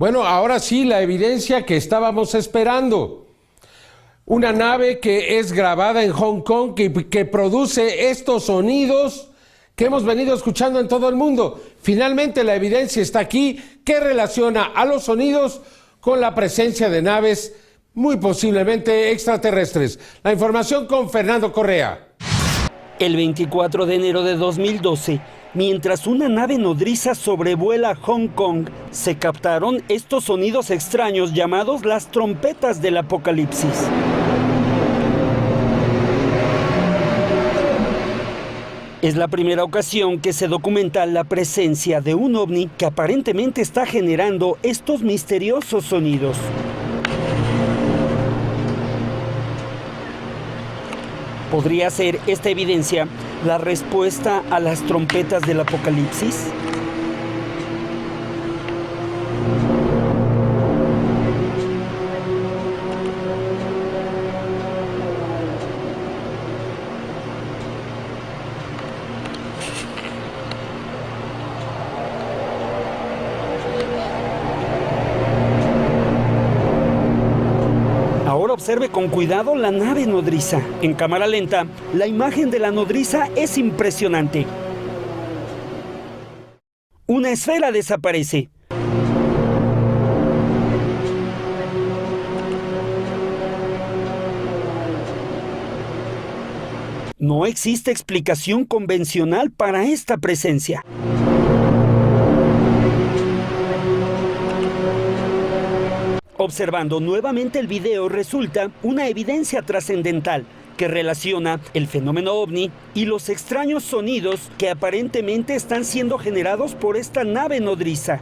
Bueno, ahora sí, la evidencia que estábamos esperando. Una nave que es grabada en Hong Kong, que produce estos sonidos que hemos venido escuchando en todo el mundo. Finalmente la evidencia está aquí, que relaciona a los sonidos con la presencia de naves muy posiblemente extraterrestres. La información con Fernando Correa. El 24 de enero de 2012, mientras una nave nodriza sobrevuela Hong Kong, se captaron estos sonidos extraños llamados las trompetas del apocalipsis. Es la primera ocasión que se documenta la presencia de un ovni que aparentemente está generando estos misteriosos sonidos. ¿Podría ser esta evidencia la respuesta a las trompetas del apocalipsis? Ahora observe con cuidado la nave nodriza. En cámara lenta, la imagen de la nodriza es impresionante. Una esfera desaparece. No existe explicación convencional para esta presencia. Observando nuevamente el video resulta una evidencia trascendental que relaciona el fenómeno ovni y los extraños sonidos que aparentemente están siendo generados por esta nave nodriza.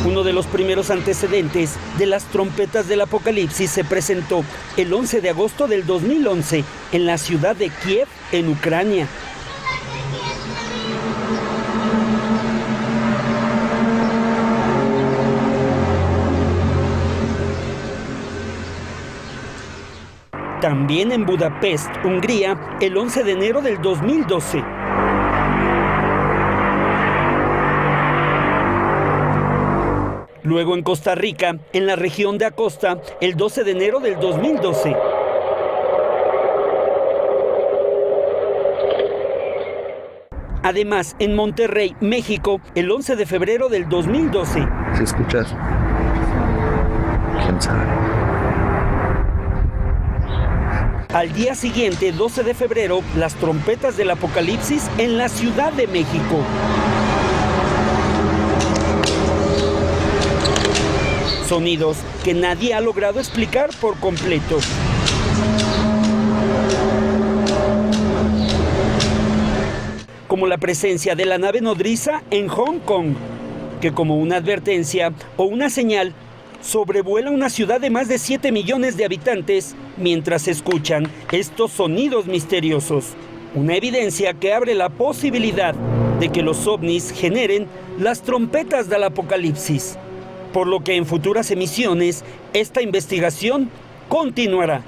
Uno de los primeros antecedentes de las trompetas del apocalipsis se presentó el 11 de agosto del 2011 en la ciudad de Kiev, en Ucrania. También en Budapest, Hungría, el 11 de enero del 2012. Luego en Costa Rica, en la región de Acosta, el 12 de enero del 2012. Además, en Monterrey, México, el 11 de febrero del 2012. ¿Se escucha? ¿Quién sabe? Al día siguiente, 12 de febrero, las trompetas del apocalipsis en la Ciudad de México. Sonidos que nadie ha logrado explicar por completo. Como la presencia de la nave nodriza en Hong Kong, que como una advertencia o una señal, sobrevuela una ciudad de más de 7 millones de habitantes mientras se escuchan estos sonidos misteriosos. Una evidencia que abre la posibilidad de que los ovnis generen las trompetas del apocalipsis. Por lo que en futuras emisiones, esta investigación continuará.